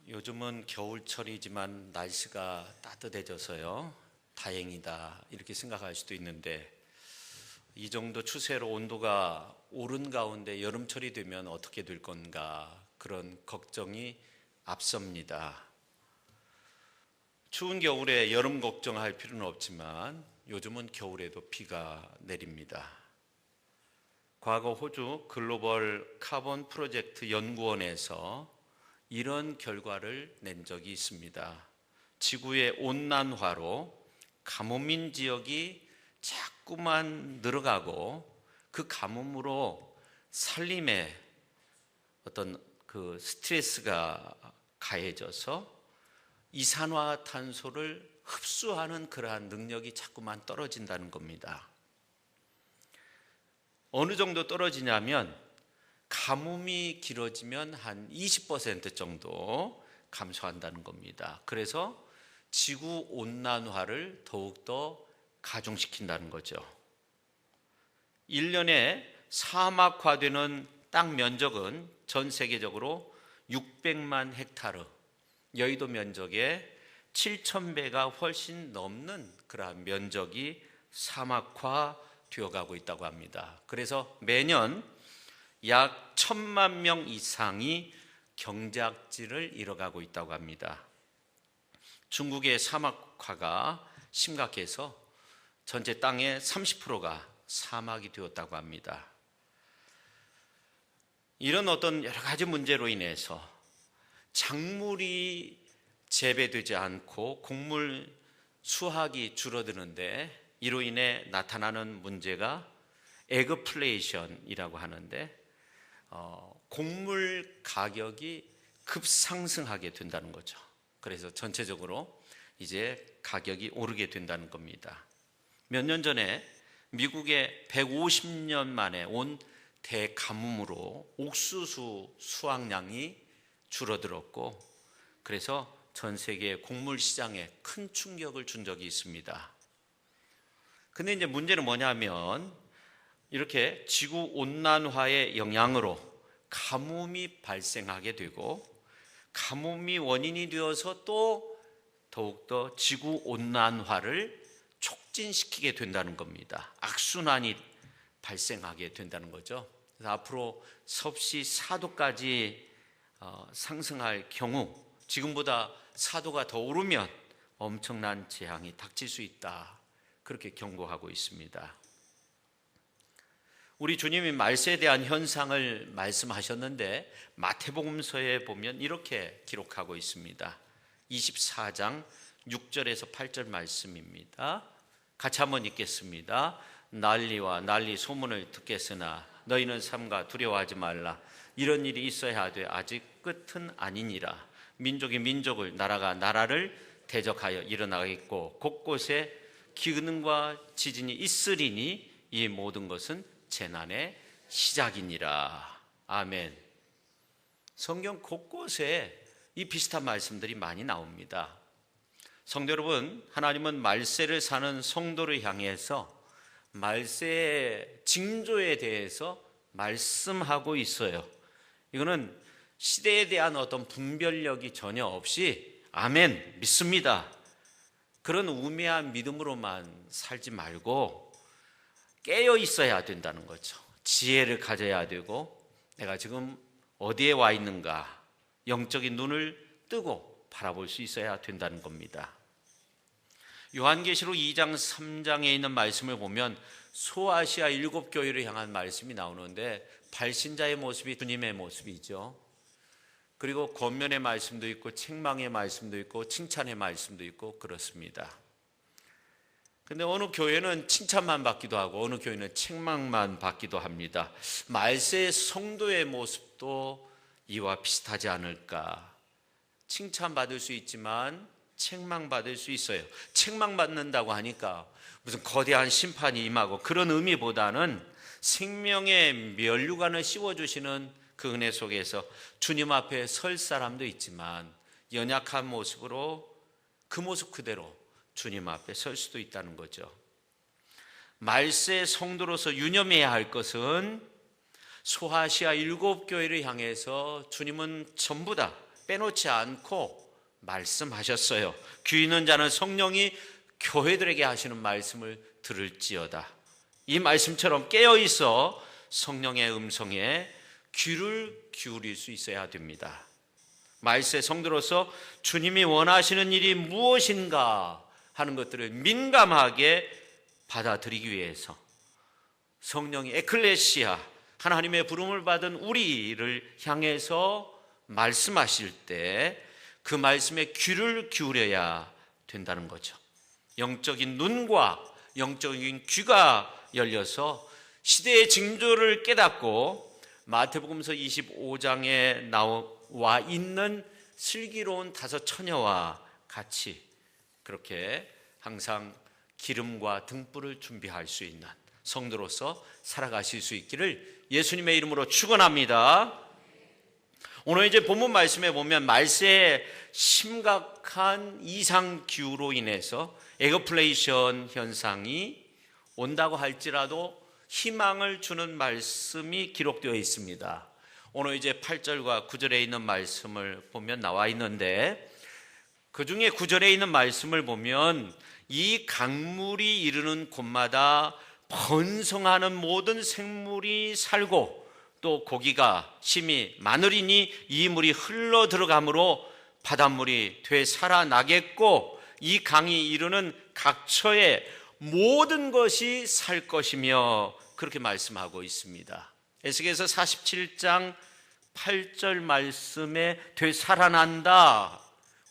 요즘은 겨울철이지만 날씨가 따뜻해져서요, 다행이다 이렇게 생각할 수도 있는데, 이 정도 추세로 온도가 오른 가운데 여름철이 되면 어떻게 될 건가, 그런 걱정이 앞섭니다. 추운 겨울에 여름 걱정할 필요는 없지만 요즘은 겨울에도 비가 내립니다. 과거 호주 글로벌 카본 프로젝트 연구원에서 이런 결과를 낸 적이 있습니다. 지구의 온난화로 가뭄인 지역이 자꾸만 늘어가고, 그 가뭄으로 살림에 어떤 그 스트레스가 가해져서 이산화탄소를 흡수하는 그러한 능력이 자꾸만 떨어진다는 겁니다. 어느 정도 떨어지냐면, 가뭄이 길어지면 한 20% 정도 감소한다는 겁니다. 그래서 지구 온난화를 더욱더 가중시킨다는 거죠. 1년에 사막화되는 땅 면적은 전 세계적으로 600만 헥타르, 여의도 면적의 7,000배가 훨씬 넘는 그러한 면적이 사막화되어 가고 있다고 합니다. 그래서 매년 약 1,000만 명 이상이 경작지를 잃어가고 있다고 합니다. 중국의 사막화가 심각해서 전체 땅의 30%가 사막이 되었다고 합니다. 이런 어떤 여러 가지 문제로 인해서 작물이 재배되지 않고 곡물 수확이 줄어드는데, 이로 인해 나타나는 문제가 에그플레이션이라고 하는데, 곡물 가격이 급상승하게 된다는 거죠. 그래서 전체적으로 이제 가격이 오르게 된다는 겁니다. 몇 년 전에 미국에 150년 만에 온 대가뭄으로 옥수수 수확량이 줄어들었고, 그래서 전 세계 곡물 시장에 큰 충격을 준 적이 있습니다. 근데 이제 문제는 뭐냐면, 이렇게 지구 온난화의 영향으로 가뭄이 발생하게 되고, 가뭄이 원인이 되어서 또 더욱더 지구 온난화를 촉진시키게 된다는 겁니다. 악순환이 발생하게 된다는 거죠. 그래서 앞으로 섭씨 4도까지 상승할 경우, 지금보다 4도가 더 오르면 엄청난 재앙이 닥칠 수 있다, 그렇게 경고하고 있습니다. 우리 주님이 말세에 대한 현상을 말씀하셨는데, 마태복음서에 보면 이렇게 기록하고 있습니다. 24장 6절에서 8절 말씀입니다. 같이 한번 읽겠습니다. 난리와 난리 소문을 듣겠으나 너희는 삼가 두려워하지 말라. 이런 일이 있어야 하되 아직 끝은 아니니라. 민족이 민족을, 나라가 나라를 대적하여 일어나겠고 곳곳에 기근과 지진이 있으리니 이 모든 것은 재난의 시작이니라. 아멘. 성경 곳곳에 이 비슷한 말씀들이 많이 나옵니다. 성도 여러분, 하나님은 말세를 사는 성도를 향해서 말세의 징조에 대해서 말씀하고 있어요. 이거는 시대에 대한 어떤 분별력이 전혀 없이 아멘, 믿습니다, 그런 우매한 믿음으로만 살지 말고 깨어 있어야 된다는 거죠. 지혜를 가져야 되고, 내가 지금 어디에 와 있는가, 영적인 눈을 뜨고 바라볼 수 있어야 된다는 겁니다. 요한계시록 2장 3장에 있는 말씀을 보면 소아시아 7교회를 향한 말씀이 나오는데, 발신자의 모습이 주님의 모습이죠. 그리고 권면의 말씀도 있고 책망의 말씀도 있고 칭찬의 말씀도 있고 그렇습니다. 근데 어느 교회는 칭찬만 받기도 하고 어느 교회는 책망만 받기도 합니다. 말세의 성도의 모습도 이와 비슷하지 않을까. 칭찬받을 수 있지만 책망받을 수 있어요. 책망받는다고 하니까 무슨 거대한 심판이 임하고 그런 의미보다는 생명의 면류관을 씌워주시는 그 은혜 속에서 주님 앞에 설 사람도 있지만 연약한 모습으로 그 모습 그대로 주님 앞에 설 수도 있다는 거죠. 말세 성도로서 유념해야 할 것은 소아시아 7교회를 향해서 주님은 전부 다 빼놓지 않고 말씀하셨어요. 귀 있는 자는 성령이 교회들에게 하시는 말씀을 들을지어다. 이 말씀처럼 깨어있어 성령의 음성에 귀를 기울일 수 있어야 됩니다. 말세 성도로서 주님이 원하시는 일이 무엇인가 하는 것들을 민감하게 받아들이기 위해서 성령이 에클레시아, 하나님의 부름을 받은 우리를 향해서 말씀하실 때 그 말씀에 귀를 기울여야 된다는 거죠. 영적인 눈과 영적인 귀가 열려서 시대의 징조를 깨닫고 마태복음서 25장에 나와 있는 슬기로운 5 처녀와 같이 그렇게 항상 기름과 등불을 준비할 수 있는 성도로서 살아가실 수 있기를 예수님의 이름으로 축원합니다. 오늘 이제 본문 말씀에 보면 말세의 심각한 이상 기후로 인해서 에그플레이션 현상이 온다고 할지라도 희망을 주는 말씀이 기록되어 있습니다. 오늘 이제 8절과 9절에 있는 말씀을 보면 나와 있는데, 그 중에 9절에 있는 말씀을 보면 이 강물이 이르는 곳마다 번성하는 모든 생물이 살고 또 고기가 심히 많으리니 이 물이 흘러 들어가므로 바닷물이 되살아나겠고 이 강이 이르는 각처에 모든 것이 살 것이며 그렇게 말씀하고 있습니다. 에스겔서 47장 8절 말씀에 되살아난다,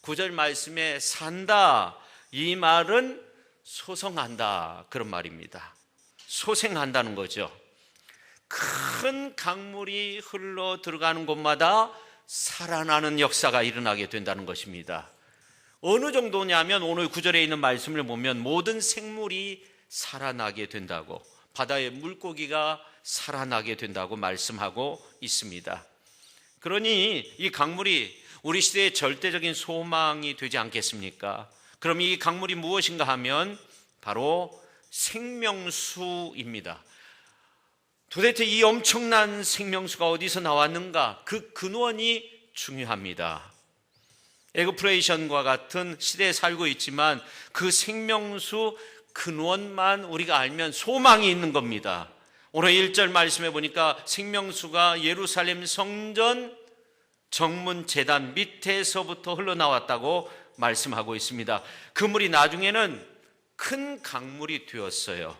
9절 말씀에 산다, 이 말은 소성한다 그런 말입니다. 소생한다는 거죠. 큰 강물이 흘러 들어가는 곳마다 살아나는 역사가 일어나게 된다는 것입니다. 어느 정도냐면 오늘 9절에 있는 말씀을 보면 모든 생물이 살아나게 된다고, 바다의 물고기가 살아나게 된다고 말씀하고 있습니다. 그러니 이 강물이 우리 시대의 절대적인 소망이 되지 않겠습니까? 그럼 이 강물이 무엇인가 하면 바로 생명수입니다. 도대체 이 엄청난 생명수가 어디서 나왔는가? 그 근원이 중요합니다. 에그플레이션과 같은 시대에 살고 있지만 그 생명수 근원만 우리가 알면 소망이 있는 겁니다. 오늘 1절 말씀해 보니까 생명수가 예루살렘 성전 정문 제단 밑에서부터 흘러나왔다고 말씀하고 있습니다. 그 물이 나중에는 큰 강물이 되었어요.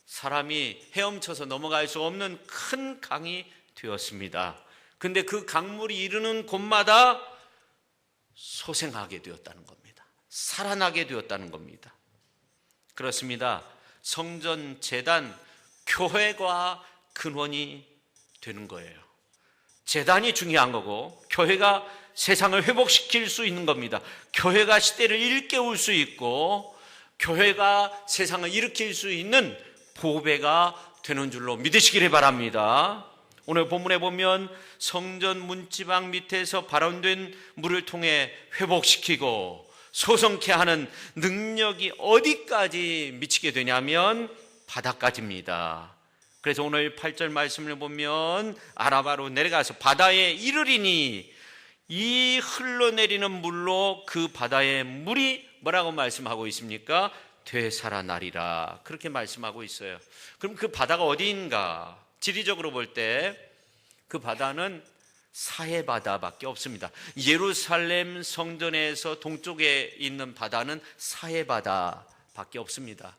사람이 헤엄쳐서 넘어갈 수 없는 큰 강이 되었습니다. 근데 그 강물이 이르는 곳마다 소생하게 되었다는 겁니다. 살아나게 되었다는 겁니다. 그렇습니다. 성전, 제단, 교회가 근원이 되는 거예요. 제단이 중요한 거고 교회가 세상을 회복시킬 수 있는 겁니다. 교회가 시대를 일깨울 수 있고 교회가 세상을 일으킬 수 있는 보배가 되는 줄로 믿으시기를 바랍니다. 오늘 본문에 보면 성전 문지방 밑에서 발원된 물을 통해 회복시키고 소성케 하는 능력이 어디까지 미치게 되냐면 바다까지입니다. 그래서 오늘 8절 말씀을 보면 아라바로 내려가서 바다에 이르리니 이 흘러내리는 물로 그 바다의 물이 뭐라고 말씀하고 있습니까? 되살아나리라 그렇게 말씀하고 있어요. 그럼 그 바다가 어디인가? 지리적으로 볼 때 그 바다는 사해바다밖에 없습니다. 예루살렘 성전에서 동쪽에 있는 바다는 사해바다밖에 없습니다.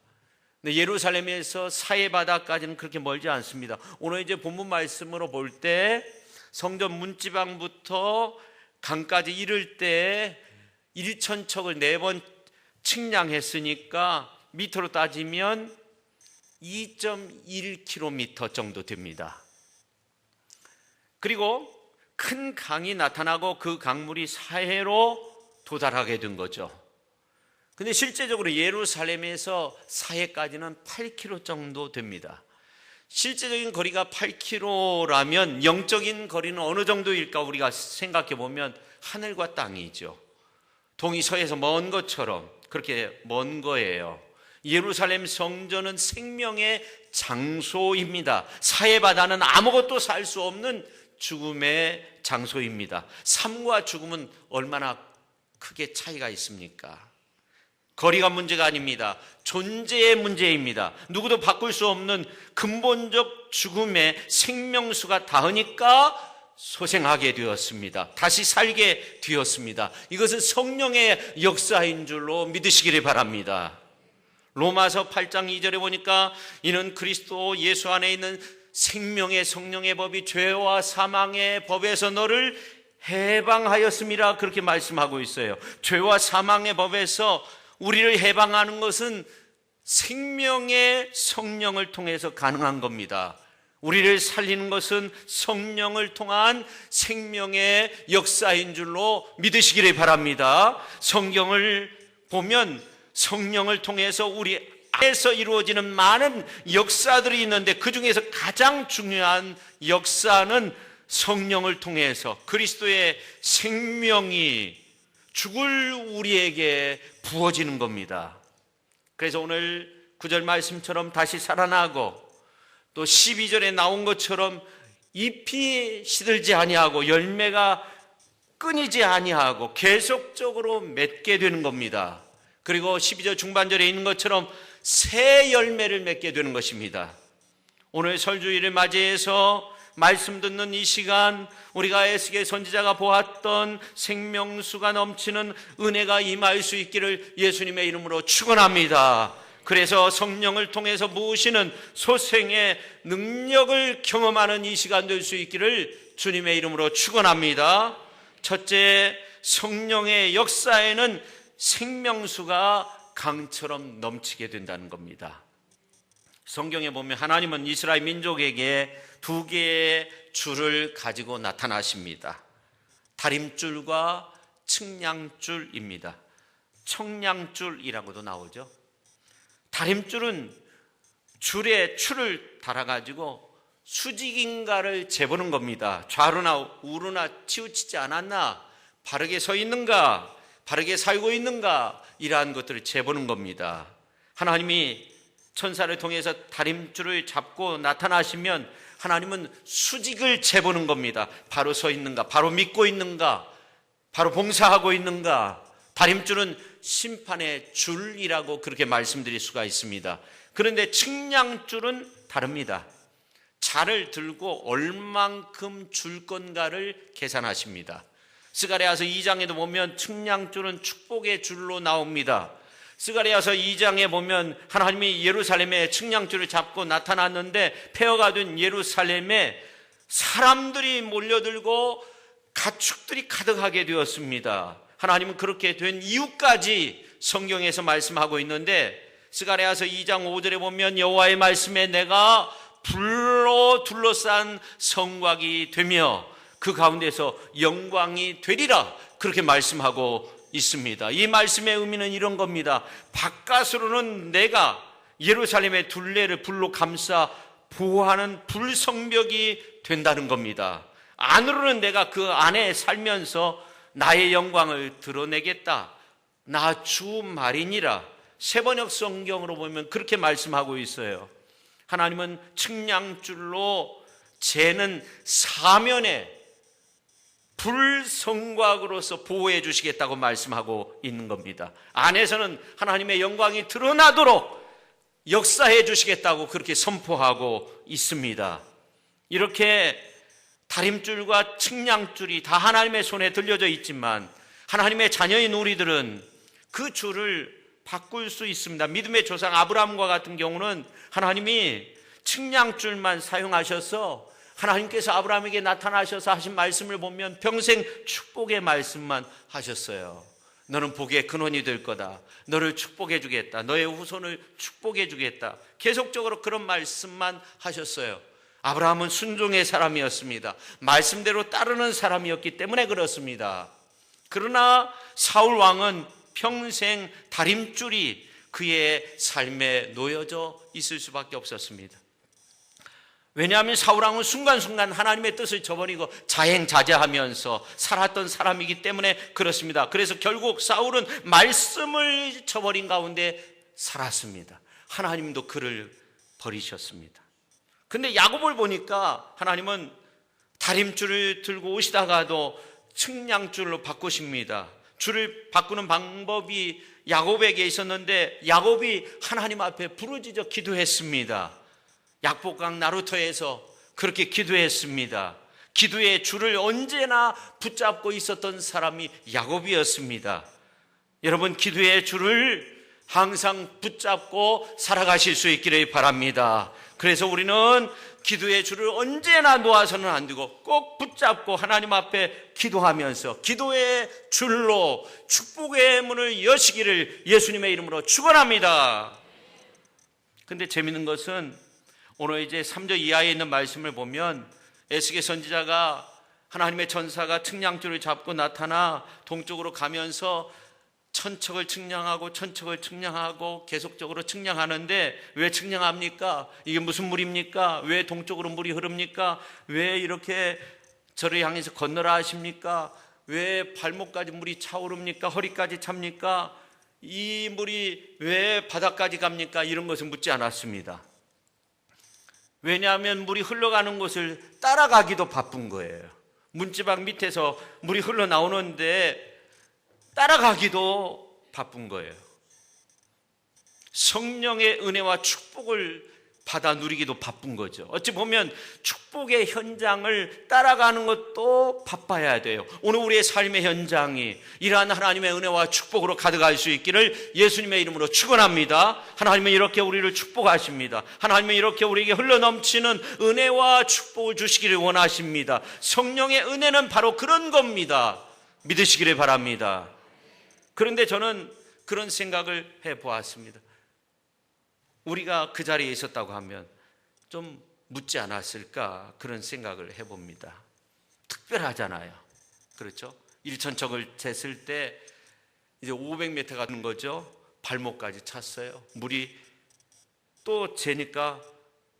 근데 예루살렘에서 사해바다까지는 그렇게 멀지 않습니다. 오늘 이제 본문 말씀으로 볼 때 성전 문지방부터 강까지 이를 때 1,000척을 4번 측량했으니까 미터로 따지면 2.1km 정도 됩니다. 그리고 큰 강이 나타나고 그 강물이 사해로 도달하게 된 거죠. 근데 실제적으로 예루살렘에서 사해까지는 8km 정도 됩니다. 실제적인 거리가 8km라면 영적인 거리는 어느 정도일까 우리가 생각해 보면 하늘과 땅이죠. 동이 서에서 먼 것처럼 그렇게 먼 거예요. 예루살렘 성전은 생명의 장소입니다. 사해바다는 아무것도 살 수 없는 죽음의 장소입니다. 삶과 죽음은 얼마나 크게 차이가 있습니까? 거리가 문제가 아닙니다. 존재의 문제입니다. 누구도 바꿀 수 없는 근본적 죽음의 생명수가 닿으니까 소생하게 되었습니다. 다시 살게 되었습니다. 이것은 성령의 역사인 줄로 믿으시기를 바랍니다. 로마서 8장 2절에 보니까 이는 그리스도 예수 안에 있는 생명의 성령의 법이 죄와 사망의 법에서 너를 해방하였음이라 그렇게 말씀하고 있어요. 죄와 사망의 법에서 우리를 해방하는 것은 생명의 성령을 통해서 가능한 겁니다. 우리를 살리는 것은 성령을 통한 생명의 역사인 줄로 믿으시기를 바랍니다. 성경을 보면 성령을 통해서 우리 안에서 이루어지는 많은 역사들이 있는데 그 중에서 가장 중요한 역사는 성령을 통해서 그리스도의 생명이 죽을 우리에게 부어지는 겁니다. 그래서 오늘 9절 말씀처럼 다시 살아나고 또 12절에 나온 것처럼 잎이 시들지 아니하고 열매가 끊이지 아니하고 계속적으로 맺게 되는 겁니다. 그리고 12절 중반절에 있는 것처럼 새 열매를 맺게 되는 것입니다. 오늘 설주일을 맞이해서 말씀 듣는 이 시간 우리가 에스겔 선지자가 보았던 생명수가 넘치는 은혜가 임할 수 있기를 예수님의 이름으로 축원합니다. 그래서 성령을 통해서 부으시는 소생의 능력을 경험하는 이 시간 될 수 있기를 주님의 이름으로 축원합니다. 첫째, 성령의 역사에는 생명수가 강처럼 넘치게 된다는 겁니다. 성경에 보면 하나님은 이스라엘 민족에게 두 개의 줄을 가지고 나타나십니다. 다림줄과 측량줄입니다. 청량줄이라고도 나오죠. 다림줄은 줄에 추를 달아가지고 수직인가를 재보는 겁니다. 좌로나 우로나 치우치지 않았나, 바르게 서 있는가, 바르게 살고 있는가, 이러한 것들을 재보는 겁니다. 하나님이 천사를 통해서 다림줄을 잡고 나타나시면 하나님은 수직을 재보는 겁니다. 바로 서 있는가, 바로 믿고 있는가, 바로 봉사하고 있는가. 다림줄은 심판의 줄이라고 그렇게 말씀드릴 수가 있습니다. 그런데 측량줄은 다릅니다. 자를 들고 얼만큼 줄 건가를 계산하십니다. 스가랴서 2장에도 보면 측량줄은 축복의 줄로 나옵니다. 스가랴서 2장에 보면 하나님이 예루살렘에 측량줄을 잡고 나타났는데 폐허가 된 예루살렘에 사람들이 몰려들고 가축들이 가득하게 되었습니다. 하나님은 그렇게 된 이유까지 성경에서 말씀하고 있는데 스가랴서 2장 5절에 보면 여호와의 말씀에 내가 불로 둘러싼 성곽이 되며 그 가운데서 영광이 되리라 그렇게 말씀하고 있습니다. 이 말씀의 의미는 이런 겁니다. 바깥으로는 내가 예루살렘의 둘레를 불로 감싸 보호하는 불성벽이 된다는 겁니다. 안으로는 내가 그 안에 살면서 나의 영광을 드러내겠다. 나 주 말이니라. 세번역 성경으로 보면 그렇게 말씀하고 있어요. 하나님은 측량줄로 재는 사면에 불성곽으로서 보호해 주시겠다고 말씀하고 있는 겁니다. 안에서는 하나님의 영광이 드러나도록 역사해 주시겠다고 그렇게 선포하고 있습니다. 이렇게 다림줄과 측량줄이 다 하나님의 손에 들려져 있지만 하나님의 자녀인 우리들은 그 줄을 바꿀 수 있습니다. 믿음의 조상 아브라함과 같은 경우는 하나님이 측량줄만 사용하셔서 하나님께서 아브라함에게 나타나셔서 하신 말씀을 보면 평생 축복의 말씀만 하셨어요. 너는 복의 근원이 될 거다. 너를 축복해 주겠다. 너의 후손을 축복해 주겠다. 계속적으로 그런 말씀만 하셨어요. 아브라함은 순종의 사람이었습니다. 말씀대로 따르는 사람이었기 때문에 그렇습니다. 그러나 사울 왕은 평생 다림줄이 그의 삶에 놓여져 있을 수밖에 없었습니다. 왜냐하면 사울 왕은 순간순간 하나님의 뜻을 저버리고 자행자재하면서 살았던 사람이기 때문에 그렇습니다. 그래서 결국 사울은 말씀을 저버린 가운데 살았습니다. 하나님도 그를 버리셨습니다. 근데 야곱을 보니까 하나님은 다림줄을 들고 오시다가도 측량줄로 바꾸십니다. 줄을 바꾸는 방법이 야곱에게 있었는데 야곱이 하나님 앞에 부르짖어 기도했습니다. 약복강 나루터에서 그렇게 기도했습니다. 기도의 줄을 언제나 붙잡고 있었던 사람이 야곱이었습니다. 여러분, 기도의 줄을 항상 붙잡고 살아가실 수 있기를 바랍니다. 그래서 우리는 기도의 줄을 언제나 놓아서는 안 되고 꼭 붙잡고 하나님 앞에 기도하면서 기도의 줄로 축복의 문을 여시기를 예수님의 이름으로 축원합니다. 근데 재밌는 것은 오늘 이제 3절 이하에 있는 말씀을 보면 에스겔 선지자가 하나님의 천사가 측량줄을 잡고 나타나 동쪽으로 가면서 천척을 측량하고 계속적으로 측량하는데 왜 측량합니까? 이게 무슨 물입니까? 왜 동쪽으로 물이 흐릅니까? 왜 이렇게 저를 향해서 건너라 하십니까? 왜 발목까지 물이 차오릅니까? 허리까지 찹니까? 이 물이 왜 바닥까지 갑니까? 이런 것을 묻지 않았습니다. 왜냐하면 물이 흘러가는 곳을 따라가기도 바쁜 거예요. 문지방 밑에서 물이 흘러나오는데 따라가기도 바쁜 거예요. 성령의 은혜와 축복을 받아 누리기도 바쁜 거죠. 어찌 보면 축복의 현장을 따라가는 것도 바빠야 돼요. 오늘 우리의 삶의 현장이 이러한 하나님의 은혜와 축복으로 가득할 수 있기를 예수님의 이름으로 축원합니다. 하나님은 이렇게 우리를 축복하십니다. 하나님은 이렇게 우리에게 흘러넘치는 은혜와 축복을 주시기를 원하십니다. 성령의 은혜는 바로 그런 겁니다. 믿으시기를 바랍니다. 그런데 저는 그런 생각을 해보았습니다. 우리가 그 자리에 있었다고 하면 좀 묻지 않았을까, 그런 생각을 해봅니다. 특별하잖아요. 그렇죠? 1천척을 쟀을 때 이제 500m 가는 거죠. 발목까지 찼어요. 물이 또 재니까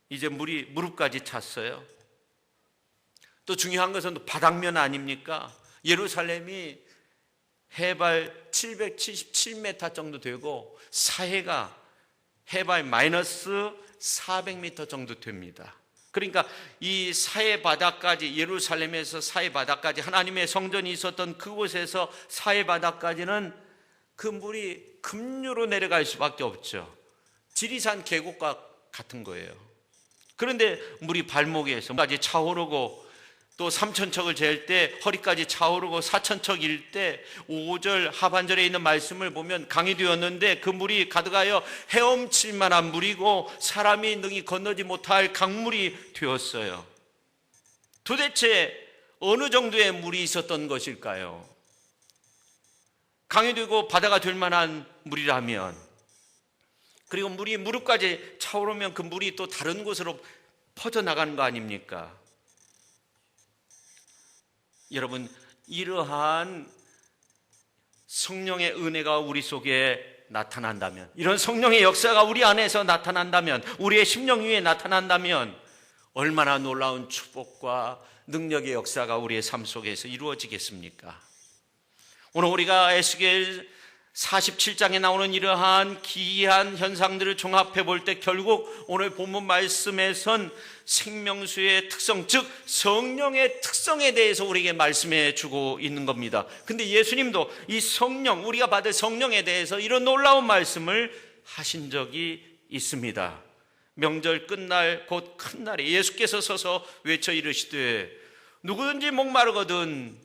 이제 물이 무릎까지 찼어요. 또 중요한 것은 또 바닥면 아닙니까? 예루살렘이 해발 777m 정도 되고 사해가 해발 마이너스 400m 정도 됩니다. 그러니까 이 사해 바다까지, 예루살렘에서 사해 바다까지, 하나님의 성전이 있었던 그곳에서 사해 바다까지는 그 물이 급류로 내려갈 수밖에 없죠. 지리산 계곡과 같은 거예요. 그런데 물이 발목에서까지 차오르고 또 3천척을 잴 때 허리까지 차오르고 4천척일 때 5절 하반절에 있는 말씀을 보면 강이 되었는데 그 물이 가득하여 헤엄칠 만한 물이고 사람이 능히 건너지 못할 강물이 되었어요. 도대체 어느 정도의 물이 있었던 것일까요? 강이 되고 바다가 될 만한 물이라면, 그리고 물이 무릎까지 차오르면 그 물이 또 다른 곳으로 퍼져나가는 거 아닙니까? 여러분, 이러한 성령의 은혜가 우리 속에 나타난다면, 이런 성령의 역사가 우리 안에서 나타난다면, 우리의 심령 위에 나타난다면 얼마나 놀라운 축복과 능력의 역사가 우리의 삶 속에서 이루어지겠습니까? 오늘 우리가 에스겔 47장에 나오는 이러한 기이한 현상들을 종합해 볼 때 결국 오늘 본문 말씀에선 생명수의 특성, 즉 성령의 특성에 대해서 우리에게 말씀해 주고 있는 겁니다. 근데 예수님도 이 성령, 우리가 받을 성령에 대해서 이런 놀라운 말씀을 하신 적이 있습니다. 명절 끝날 곧 큰 날에 예수께서 서서 외쳐 이르시되 누구든지 목마르거든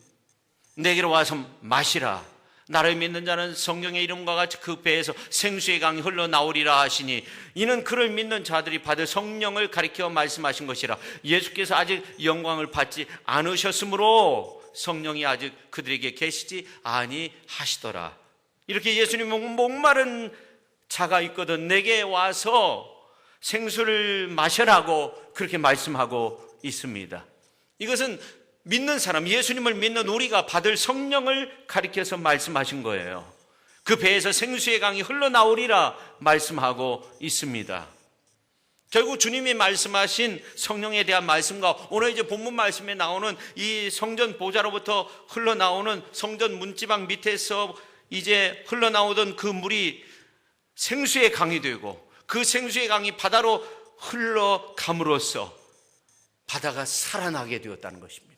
내게로 와서 마시라. 나를 믿는 자는 성령의 이름과 같이 그 배에서 생수의 강이 흘러나오리라 하시니, 이는 그를 믿는 자들이 받을 성령을 가리켜 말씀하신 것이라. 예수께서 아직 영광을 받지 않으셨으므로 성령이 아직 그들에게 계시지 아니하시더라. 이렇게 예수님은 목마른 자가 있거든 내게 와서 생수를 마셔라고 그렇게 말씀하고 있습니다. 이것은 믿는 사람, 예수님을 믿는 우리가 받을 성령을 가리켜서 말씀하신 거예요. 그 배에서 생수의 강이 흘러나오리라 말씀하고 있습니다. 결국 주님이 말씀하신 성령에 대한 말씀과 오늘 이제 본문 말씀에 나오는 이 성전 보좌로부터 흘러나오는 성전 문지방 밑에서 이제 흘러나오던 그 물이 생수의 강이 되고 그 생수의 강이 바다로 흘러감으로써 바다가 살아나게 되었다는 것입니다.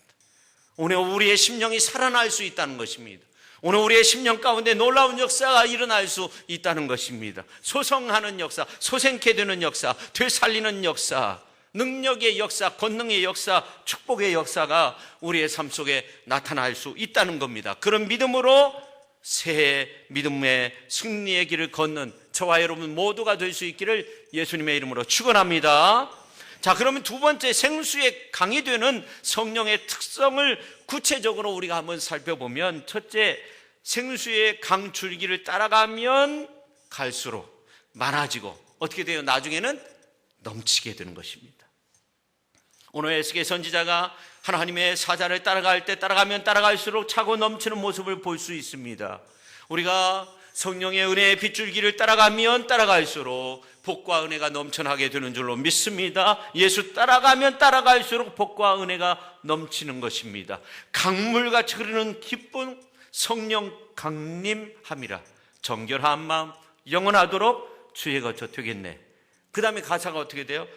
오늘 우리의 심령이 살아날 수 있다는 것입니다. 오늘 우리의 심령 가운데 놀라운 역사가 일어날 수 있다는 것입니다. 소성하는 역사, 소생케 되는 역사, 되살리는 역사, 능력의 역사, 권능의 역사, 축복의 역사가 우리의 삶 속에 나타날 수 있다는 겁니다. 그런 믿음으로 새해 믿음의 승리의 길을 걷는 저와 여러분 모두가 될 수 있기를 예수님의 이름으로 축원합니다. 자, 그러면 두 번째, 생수의 강이 되는 성령의 특성을 구체적으로 우리가 한번 살펴보면, 첫째, 생수의 강 줄기를 따라가면 갈수록 많아지고 어떻게 돼요? 나중에는 넘치게 되는 것입니다. 오늘 에스겔 선지자가 하나님의 사자를 따라갈 때 따라가면 따라갈수록 차고 넘치는 모습을 볼 수 있습니다. 우리가 성령의 은혜의 빗줄기를 따라가면 따라갈수록 복과 은혜가 넘쳐나게 되는 줄로 믿습니다. 예수 따라가면 따라갈수록 복과 은혜가 넘치는 것입니다. 강물같이 흐르는 기쁜 성령 강림함이라 정결한 마음 영원하도록 주에 거쳐 되겠네. 그 다음에 가사가 어떻게 돼요?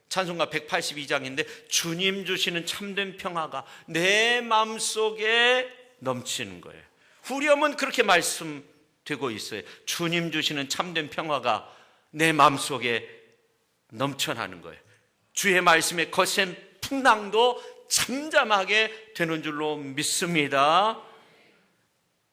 찬송가 182장인데 주님 주시는 참된 평화가 내 마음속에 넘치는 거예요. 후렴은 그렇게 말씀되고 있어요. 주님 주시는 참된 평화가 내 마음속에 넘쳐나는 거예요. 주의 말씀의 거센 풍랑도 잠잠하게 되는 줄로 믿습니다.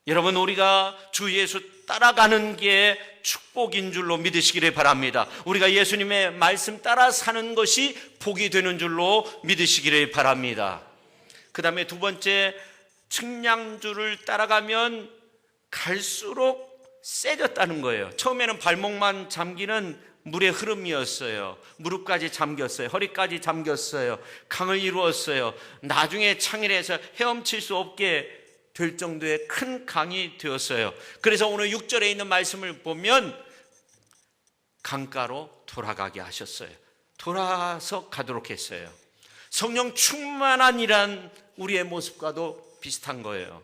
여러분, 우리가 주 예수 따라가는 게 축복인 줄로 믿으시기를 바랍니다. 우리가 예수님의 말씀 따라 사는 것이 복이 되는 줄로 믿으시기를 바랍니다. 그 다음에 두 번째, 측량줄을 따라가면 갈수록 세졌다는 거예요. 처음에는 발목만 잠기는 물의 흐름이었어요. 무릎까지 잠겼어요. 허리까지 잠겼어요. 강을 이루었어요. 나중에 창일해서 헤엄칠 수 없게 될 정도의 큰 강이 되었어요. 그래서 오늘 6절에 있는 말씀을 보면 강가로 돌아가게 하셨어요. 돌아서 가도록 했어요. 성령 충만한 이란 우리의 모습과도 비슷한 거예요.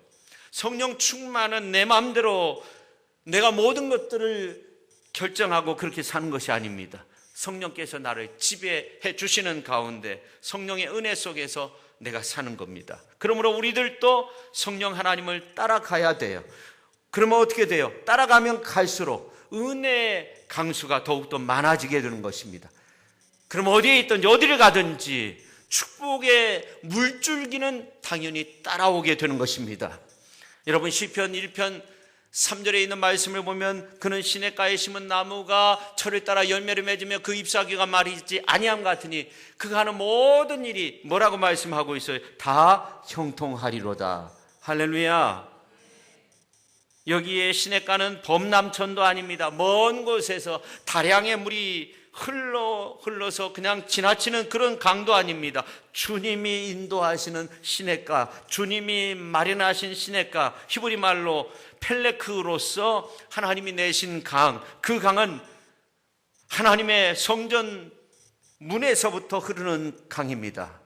성령 충만은 내 마음대로 내가 모든 것들을 결정하고 그렇게 사는 것이 아닙니다. 성령께서 나를 지배해 주시는 가운데 성령의 은혜 속에서 내가 사는 겁니다. 그러므로 우리들도 성령 하나님을 따라가야 돼요. 그러면 어떻게 돼요? 따라가면 갈수록 은혜의 강수가 더욱더 많아지게 되는 것입니다. 그럼 어디에 있든지 어디를 가든지 축복의 물줄기는 당연히 따라오게 되는 것입니다. 여러분, 시편 1편 3절에 있는 말씀을 보면 그는 시냇가에 심은 나무가 철을 따라 열매를 맺으며 그 잎사귀가 마르지 아니함 같으니 그가 하는 모든 일이 뭐라고 말씀하고 있어요? 다 형통하리로다. 할렐루야. 여기에 시냇가는 범람천도 아닙니다. 먼 곳에서 다량의 물이 흘러서 그냥 지나치는 그런 강도 아닙니다. 주님이 인도하시는 시냇가, 주님이 마련하신 시냇가, 히브리 말로 펠레크로서 하나님이 내신 강, 그 강은 하나님의 성전 문에서부터 흐르는 강입니다.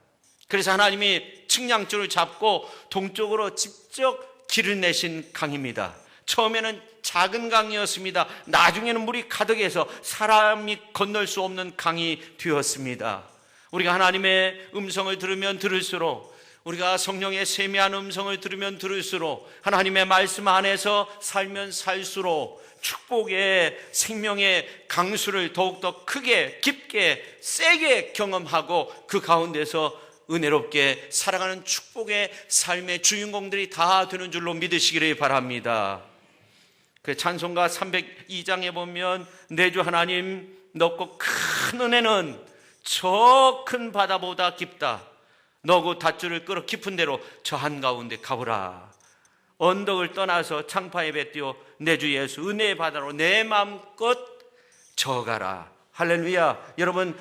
그래서 하나님이 측량줄을 잡고 동쪽으로 직접 길을 내신 강입니다. 처음에는 작은 강이었습니다. 나중에는 물이 가득해서 사람이 건널 수 없는 강이 되었습니다. 우리가 하나님의 음성을 들으면 들을수록, 우리가 성령의 세미한 음성을 들으면 들을수록, 하나님의 말씀 안에서 살면 살수록 축복의 생명의 강수를 더욱더 크게, 깊게, 세게 경험하고 그 가운데서 은혜롭게 살아가는 축복의 삶의 주인공들이 다 되는 줄로 믿으시기를 바랍니다. 그 찬송가 302장에 보면 내 주 하나님 넓고 큰 은혜는 저 큰 바다보다 깊다. 너 그 닷줄을 끌어 깊은 데로 저 한가운데 가보라. 언덕을 떠나서 창파에 뱉디어 내 주 예수 은혜의 바다로 내 마음껏 저어가라. 할렐루야. 여러분,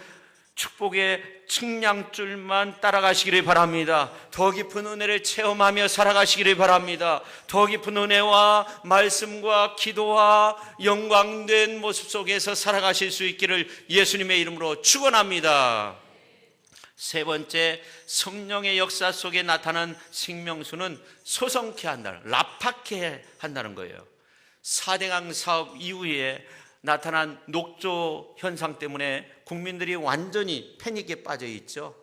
축복의 측량줄만 따라가시기를 바랍니다. 더 깊은 은혜를 체험하며 살아가시기를 바랍니다. 더 깊은 은혜와 말씀과 기도와 영광된 모습 속에서 살아가실 수 있기를 예수님의 이름으로 축원합니다. 세 번째, 성령의 역사 속에 나타난 생명수는 소성케 한다는, 라파케 한다는 거예요. 4대강 사업 이후에 나타난 녹조 현상 때문에 국민들이 완전히 패닉에 빠져 있죠.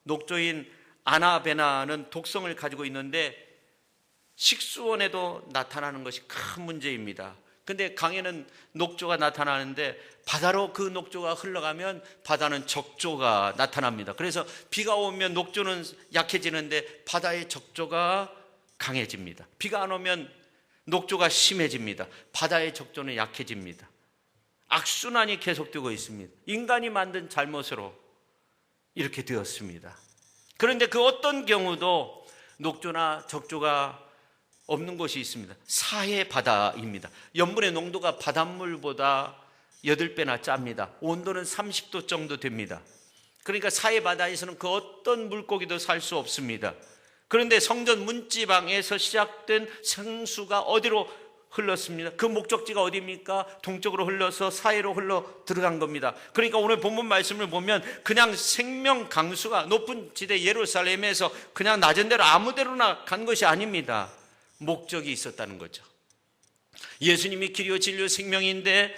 녹조인 아나베나는 독성을 가지고 있는데 식수원에도 나타나는 것이 큰 문제입니다. 근데 강에는 녹조가 나타나는데 바다로 그 녹조가 흘러가면 바다는 적조가 나타납니다. 그래서 비가 오면 녹조는 약해지는데 바다의 적조가 강해집니다. 비가 안 오면 녹조가 심해집니다. 바다의 적조는 약해집니다. 악순환이 계속되고 있습니다. 인간이 만든 잘못으로 이렇게 되었습니다. 그런데 그 어떤 경우도 녹조나 적조가 없는 곳이 있습니다. 사해 바다입니다. 염분의 농도가 바닷물보다 8배나 짭니다. 온도는 30도 정도 됩니다. 그러니까 사해 바다에서는 그 어떤 물고기도 살 수 없습니다. 그런데 성전 문지방에서 시작된 생수가 어디로 흘렀습니다. 그 목적지가 어디입니까? 동쪽으로 흘러서 사해로 흘러 들어간 겁니다. 그러니까 오늘 본문 말씀을 보면 그냥 생명 강수가 높은 지대 예루살렘에서 그냥 낮은 데로 아무 데로나 간 것이 아닙니다. 목적이 있었다는 거죠. 예수님이 길이요 진리요 생명인데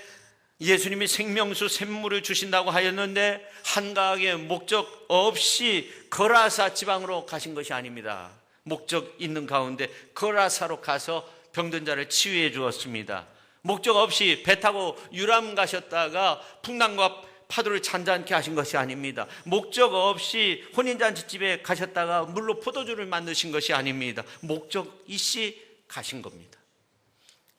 예수님이 생명수 샘물을 주신다고 하였는데 한가하게 목적 없이 거라사 지방으로 가신 것이 아닙니다. 목적 있는 가운데 거라사로 가서 병든 자를 치유해 주었습니다. 목적 없이 배 타고 유람 가셨다가 풍랑과 파도를 잔잔케 하신 것이 아닙니다. 목적 없이 혼인잔치집에 가셨다가 물로 포도주를 만드신 것이 아닙니다. 목적 있이 가신 겁니다.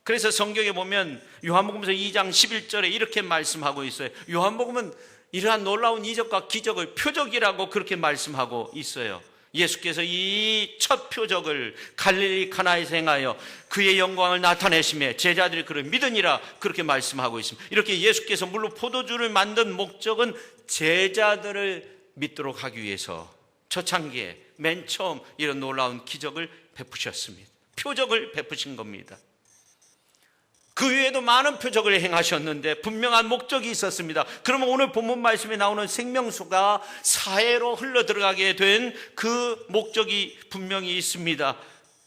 그래서 성경에 보면 요한복음서 2장 11절에 이렇게 말씀하고 있어요. 요한복음은 이러한 놀라운 이적과 기적을 표적이라고 그렇게 말씀하고 있어요. 예수께서 이 첫 표적을 갈릴리 가나에서 행하여 그의 영광을 나타내시며 제자들이 그를 믿으니라 그렇게 말씀하고 있습니다. 이렇게 예수께서 물로 포도주를 만든 목적은 제자들을 믿도록 하기 위해서 초창기에 맨 처음 이런 놀라운 기적을 베푸셨습니다. 표적을 베푸신 겁니다. 그 외에도 많은 표적을 행하셨는데 분명한 목적이 있었습니다. 그러면 오늘 본문 말씀에 나오는 생명수가 사해로 흘러 들어가게 된 그 목적이 분명히 있습니다.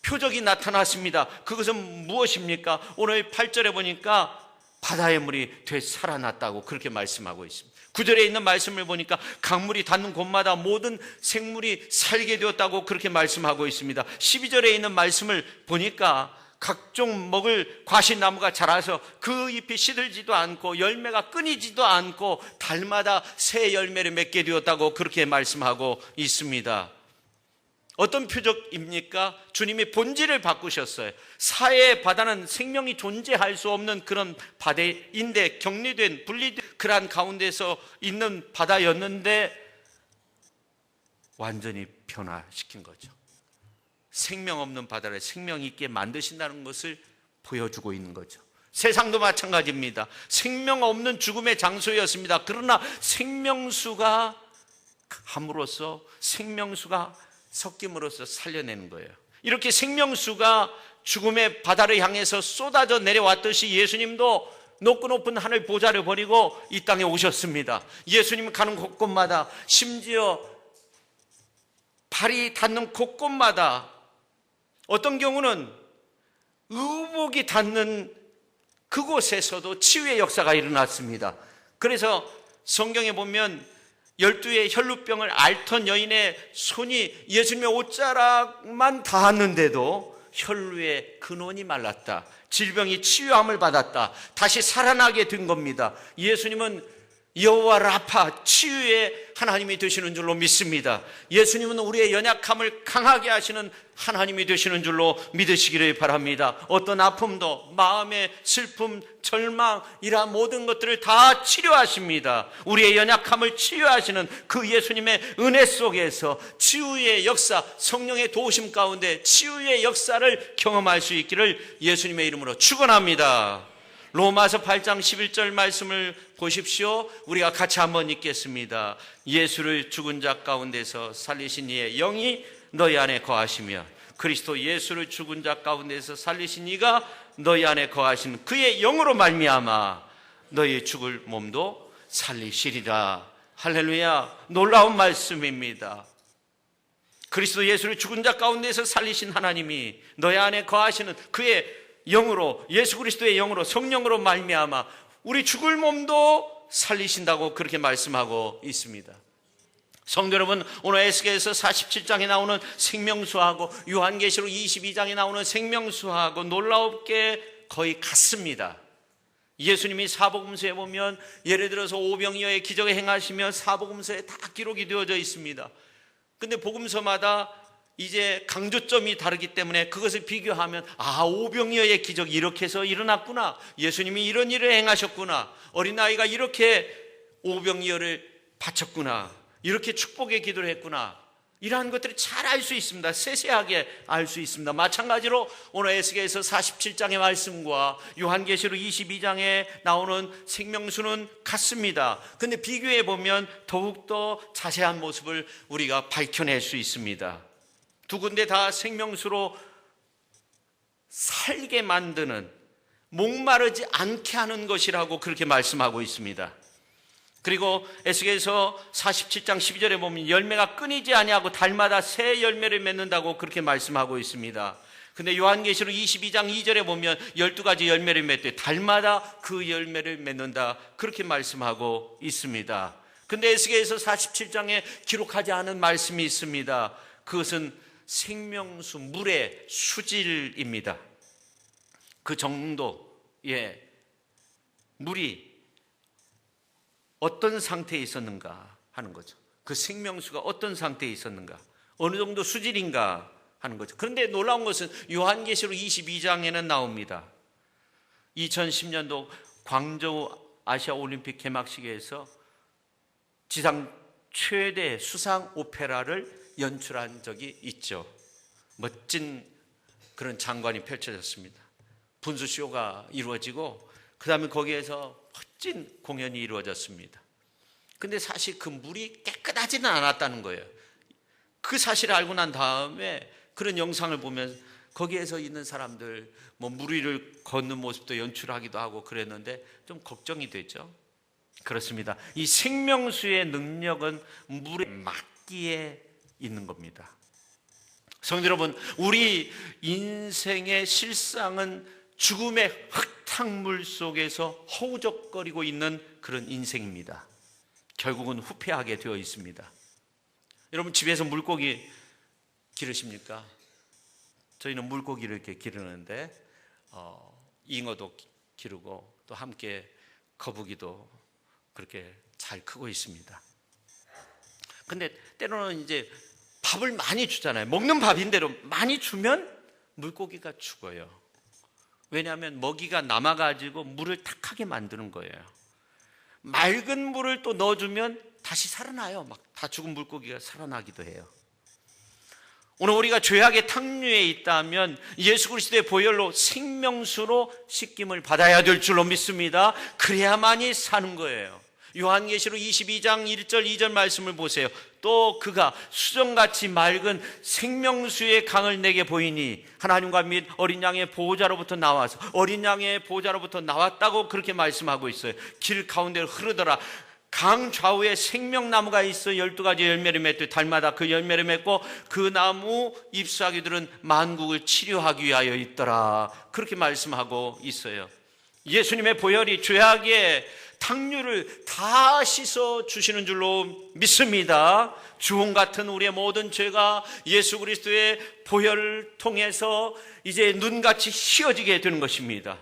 표적이 나타났습니다. 그것은 무엇입니까? 오늘 8절에 보니까 바다의 물이 되살아났다고 그렇게 말씀하고 있습니다. 9절에 있는 말씀을 보니까 강물이 닿는 곳마다 모든 생물이 살게 되었다고 그렇게 말씀하고 있습니다. 12절에 있는 말씀을 보니까 각종 먹을 과실나무가 자라서 그 잎이 시들지도 않고 열매가 끊이지도 않고 달마다 새 열매를 맺게 되었다고 그렇게 말씀하고 있습니다. 어떤 표적입니까? 주님이 본질을 바꾸셨어요. 사해 바다는 생명이 존재할 수 없는 그런 바다인데 격리된 분리된 그런 가운데서 있는 바다였는데 완전히 변화시킨 거죠. 생명 없는 바다를 생명 있게 만드신다는 것을 보여주고 있는 거죠. 세상도 마찬가지입니다. 생명 없는 죽음의 장소였습니다. 그러나 생명수가 함으로써 생명수가 섞임으로써 살려내는 거예요. 이렇게 생명수가 죽음의 바다를 향해서 쏟아져 내려왔듯이 예수님도 높고 높은 하늘 보좌를 버리고 이 땅에 오셨습니다. 예수님 가는 곳곳마다 심지어 발이 닿는 곳곳마다 어떤 경우는 의복이 닿는 그곳에서도 치유의 역사가 일어났습니다. 그래서 성경에 보면 12의 혈루병을 앓던 여인의 손이 예수님의 옷자락만 닿았는데도 혈루의 근원이 말랐다. 질병이 치유함을 받았다. 다시 살아나게 된 겁니다. 예수님은 여호와 라파 치유의 하나님이 되시는 줄로 믿습니다. 예수님은 우리의 연약함을 강하게 하시는 하나님이 되시는 줄로 믿으시기를 바랍니다. 어떤 아픔도 마음의 슬픔, 절망 이러한 모든 것들을 다 치료하십니다. 우리의 연약함을 치유하시는 그 예수님의 은혜 속에서 치유의 역사, 성령의 도우심 가운데 치유의 역사를 경험할 수 있기를 예수님의 이름으로 축원합니다. 로마서 8장 11절 말씀을 보십시오. 우리가 같이 한번 읽겠습니다. 예수를 죽은 자 가운데서 살리신 이의 영이 너희 안에 거하시며 그리스도 예수를 죽은 자 가운데서 살리신 이가 너희 안에 거하신 그의 영으로 말미암아 너희 죽을 몸도 살리시리라. 할렐루야. 놀라운 말씀입니다. 그리스도 예수를 죽은 자 가운데서 살리신 하나님이 너희 안에 거하시는 그의 영으로, 예수 그리스도의 영으로, 성령으로 말미암아 우리 죽을 몸도 살리신다고 그렇게 말씀하고 있습니다. 성도 여러분, 오늘 에스겔서 47장에 나오는 생명수하고 요한계시록 22장에 나오는 생명수하고 놀랍게 거의 같습니다. 예수님이 사복음서에 보면 예를 들어서 오병이어의 기적을 행하시면 사복음서에 다 기록이 되어져 있습니다. 근데 복음서마다 이제 강조점이 다르기 때문에 그것을 비교하면 오병이어의 기적이 이렇게 해서 일어났구나, 예수님이 이런 일을 행하셨구나, 어린아이가 이렇게 오병이어를 바쳤구나, 이렇게 축복의 기도를 했구나, 이러한 것들을 잘 알 수 있습니다. 세세하게 알 수 있습니다. 마찬가지로 오늘 에스겔서 47장의 말씀과 요한계시록 22장에 나오는 생명수는 같습니다. 그런데 비교해 보면 더욱더 자세한 모습을 우리가 밝혀낼 수 있습니다. 두 군데 다 생명수로 살게 만드는, 목마르지 않게 하는 것이라고 그렇게 말씀하고 있습니다. 그리고 에스겔서 47장 12절에 보면 열매가 끊이지 아니하고 달마다 새 열매를 맺는다고 그렇게 말씀하고 있습니다. 근데 요한계시록 22장 2절에 보면 12가지 열매를 맺되 달마다 그 열매를 맺는다, 그렇게 말씀하고 있습니다. 근데 에스겔서 47장에 기록하지 않은 말씀이 있습니다. 그것은 생명수, 물의 수질입니다. 그 정도의 물이 어떤 상태에 있었는가 하는 거죠. 그 생명수가 어떤 상태에 있었는가, 어느 정도 수질인가 하는 거죠. 그런데 놀라운 것은 요한계시록 22장에는 나옵니다. 2010년도 광저우 아시아올림픽 개막식에서 지상 최대 수상 오페라를 연출한 적이 있죠. 멋진 그런 장관이 펼쳐졌습니다. 분수쇼가 이루어지고 그 다음에 거기에서 멋진 공연이 이루어졌습니다. 근데 사실 그 물이 깨끗하지는 않았다는 거예요. 그 사실을 알고 난 다음에 그런 영상을 보면 거기에서 있는 사람들 물 위를 걷는 모습도 연출하기도 하고 그랬는데 좀 걱정이 되죠. 그렇습니다. 이 생명수의 능력은 물에 맞기에 있는 겁니다. 성도 여러분, 우리 인생의 실상은 죽음의 흙탕물 속에서 허우적거리고 있는 그런 인생입니다. 결국은 후패하게 되어 있습니다. 여러분, 집에서 물고기 기르십니까? 저희는 물고기를 이렇게 기르는데 잉어도 기르고 또 함께 거북이도 그렇게 잘 크고 있습니다. 근데 때로는 이제 밥을 많이 주잖아요. 먹는 밥인대로 많이 주면 물고기가 죽어요. 왜냐하면 먹이가 남아가지고 물을 탁하게 만드는 거예요. 맑은 물을 또 넣어주면 다시 살아나요. 막 다 죽은 물고기가 살아나기도 해요. 오늘 우리가 죄악의 탕류에 있다면 예수 그리스도의 보혈로 생명수로 씻김을 받아야 될 줄로 믿습니다. 그래야만이 사는 거예요. 요한계시록 22장 1절 2절 말씀을 보세요. 또 그가 수정같이 맑은 생명수의 강을 내게 보이니 하나님과 및 어린 양의 보호자로부터 나와서, 어린 양의 보호자로부터 나왔다고 그렇게 말씀하고 있어요. 길 가운데로 흐르더라. 강 좌우에 생명나무가 있어 12가지 열매를 맺되 달마다 그 열매를 맺고 그 나무 잎사귀들은 만국을 치료하기 위하여 있더라, 그렇게 말씀하고 있어요. 예수님의 보혈이 죄악의 탕류를 다 씻어 주시는 줄로 믿습니다. 주홍 같은 우리의 모든 죄가 예수 그리스도의 보혈을 통해서 이제 눈같이 휘어지게 되는 것입니다.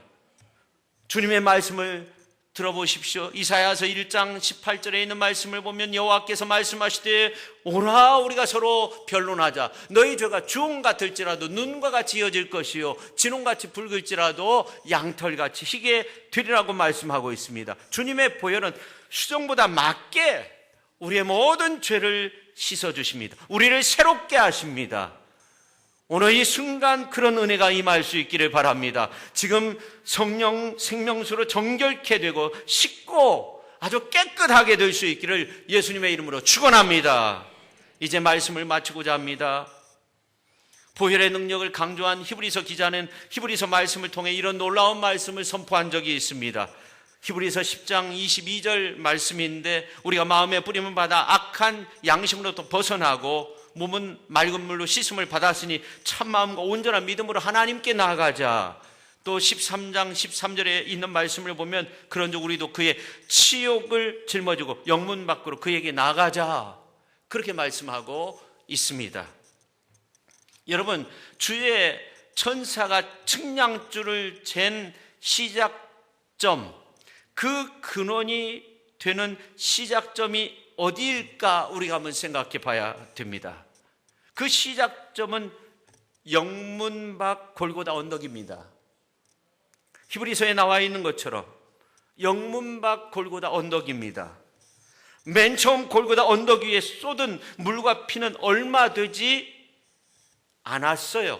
주님의 말씀을 들어보십시오. 이사야서 1장 18절에 있는 말씀을 보면 여호와께서 말씀하시되 오라 우리가 서로 변론하자. 너희 죄가 주홍 같을지라도 눈과 같이 이어질 것이요 진홍같이 붉을지라도 양털같이 희게 되리라고 말씀하고 있습니다. 주님의 보혈은 수정보다 맑게 우리의 모든 죄를 씻어주십니다. 우리를 새롭게 하십니다. 오늘 이 순간 그런 은혜가 임할 수 있기를 바랍니다. 지금 성령 생명수로 정결케 되고 씻고 아주 깨끗하게 될 수 있기를 예수님의 이름으로 축원합니다. 이제 말씀을 마치고자 합니다. 보혈의 능력을 강조한 히브리서 기자는 히브리서 말씀을 통해 이런 놀라운 말씀을 선포한 적이 있습니다. 히브리서 10장 22절 말씀인데 우리가 마음에 뿌림을 받아 악한 양심으로부터 벗어나고 몸은 맑은 물로 씻음을 받았으니 참마음과 온전한 믿음으로 하나님께 나아가자. 또 13장 13절에 있는 말씀을 보면 그런즉 우리도 그의 치욕을 짊어지고 영문 밖으로 그에게 나가자. 그렇게 말씀하고 있습니다. 여러분, 주의 천사가 측량줄을 잰 시작점, 그 근원이 되는 시작점이 어디일까 우리가 한번 생각해 봐야 됩니다. 그 시작점은 영문 밖 골고다 언덕입니다. 히브리서에 나와 있는 것처럼 영문 밖 골고다 언덕입니다. 맨 처음 골고다 언덕 위에 쏟은 물과 피는 얼마 되지 않았어요.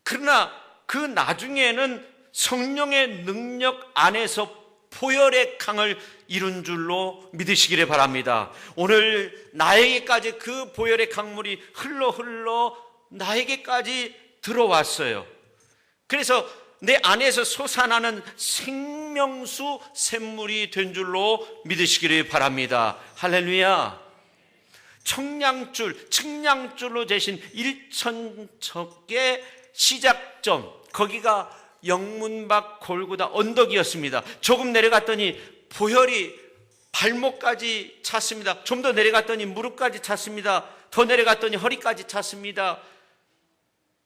그러나 그 나중에는 성령의 능력 안에서 보혈의 강을 이룬 줄로 믿으시기를 바랍니다. 오늘 나에게까지 그 보혈의 강물이 흘러 나에게까지 들어왔어요. 그래서 내 안에서 솟아나는 생명수 샘물이 된 줄로 믿으시기를 바랍니다. 할렐루야. 측량줄로 재신 1,000척의 시작점, 거기가 영문 밖 골고다 언덕이었습니다. 조금 내려갔더니 보혈이 발목까지 찼습니다. 좀 더 내려갔더니 무릎까지 찼습니다. 더 내려갔더니 허리까지 찼습니다.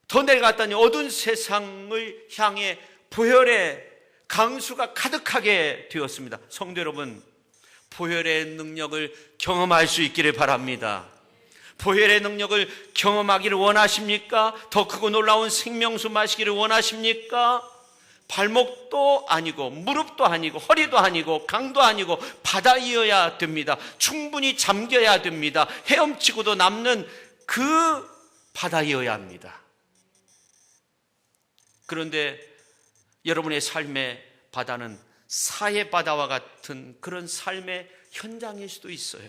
더 내려갔더니 어두운 세상을 향해 보혈의 강수가 가득하게 되었습니다. 성도 여러분, 보혈의 능력을 경험할 수 있기를 바랍니다. 보혈의 능력을 경험하기를 원하십니까? 더 크고 놀라운 생명수 마시기를 원하십니까? 발목도 아니고 무릎도 아니고 허리도 아니고 강도 아니고 바다이어야 됩니다. 충분히 잠겨야 됩니다. 헤엄치고도 남는 그 바다이어야 합니다. 그런데 여러분의 삶의 바다는 사해 바다와 같은 그런 삶의 현장일 수도 있어요.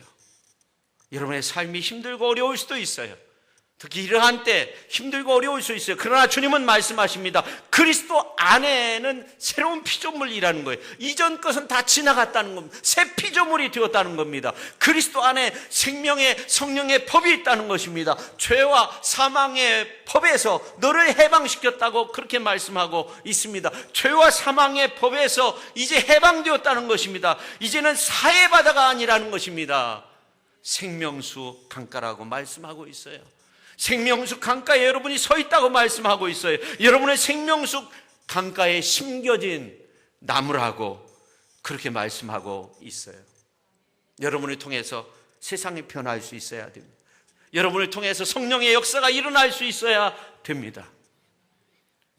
여러분의 삶이 힘들고 어려울 수도 있어요. 특히 이러한 때 힘들고 어려울 수 있어요. 그러나 주님은 말씀하십니다. 그리스도 안에는 새로운 피조물이라는 거예요. 이전 것은 다 지나갔다는 겁니다. 새 피조물이 되었다는 겁니다. 그리스도 안에 생명의 성령의 법이 있다는 것입니다. 죄와 사망의 법에서 너를 해방시켰다고 그렇게 말씀하고 있습니다. 죄와 사망의 법에서 이제 해방되었다는 것입니다. 이제는 사해바다가 아니라는 것입니다. 생명수 강가라고 말씀하고 있어요. 생명수 강가에 여러분이 서 있다고 말씀하고 있어요. 여러분의 생명수 강가에 심겨진 나무라고 그렇게 말씀하고 있어요. 여러분을 통해서 세상이 변할 수 있어야 됩니다. 여러분을 통해서 성령의 역사가 일어날 수 있어야 됩니다.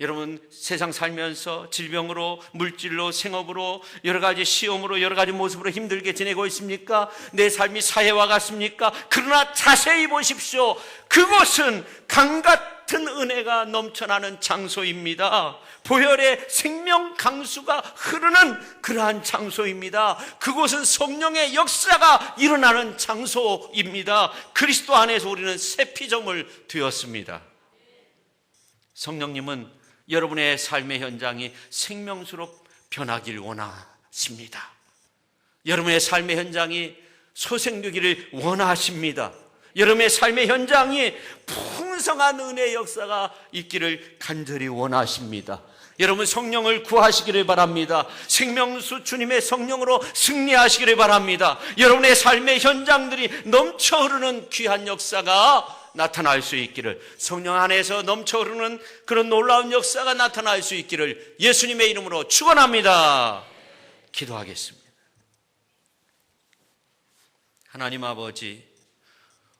여러분, 세상 살면서 질병으로, 물질로, 생업으로, 여러 가지 시험으로, 여러 가지 모습으로 힘들게 지내고 있습니까? 내 삶이 사해와 같습니까? 그러나 자세히 보십시오. 그곳은 강 같은 은혜가 넘쳐나는 장소입니다. 보혈의 생명 강수가 흐르는 그러한 장소입니다. 그곳은 성령의 역사가 일어나는 장소입니다. 그리스도 안에서 우리는 새 피조물 되었습니다. 성령님은 여러분의 삶의 현장이 생명수로 변하길 원하십니다. 여러분의 삶의 현장이 소생되기를 원하십니다. 여러분의 삶의 현장이 풍성한 은혜의 역사가 있기를 간절히 원하십니다. 여러분, 성령을 구하시기를 바랍니다. 생명수 주님의 성령으로 승리하시기를 바랍니다. 여러분의 삶의 현장들이 넘쳐 흐르는 귀한 역사가 나타날 수 있기를, 성령 안에서 넘쳐 흐르는 그런 놀라운 역사가 나타날 수 있기를 예수님의 이름으로 축원합니다. 기도하겠습니다. 하나님 아버지,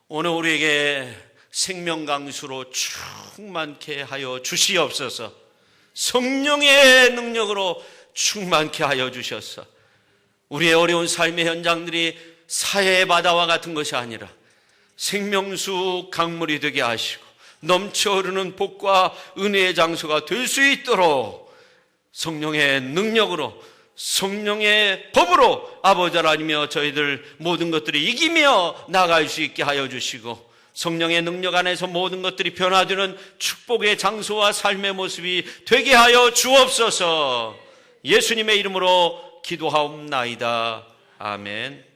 오늘 우리에게 생명강수로 충만케 하여 주시옵소서. 성령의 능력으로 충만케 하여 주셔서 우리의 어려운 삶의 현장들이 사해의 바다와 같은 것이 아니라 생명수 강물이 되게 하시고 넘쳐 흐르는 복과 은혜의 장소가 될 수 있도록 성령의 능력으로, 성령의 법으로 아버지 하나님이여 저희들 모든 것들이 이기며 나아갈 수 있게 하여 주시고, 성령의 능력 안에서 모든 것들이 변화되는 축복의 장소와 삶의 모습이 되게 하여 주옵소서. 예수님의 이름으로 기도하옵나이다. 아멘.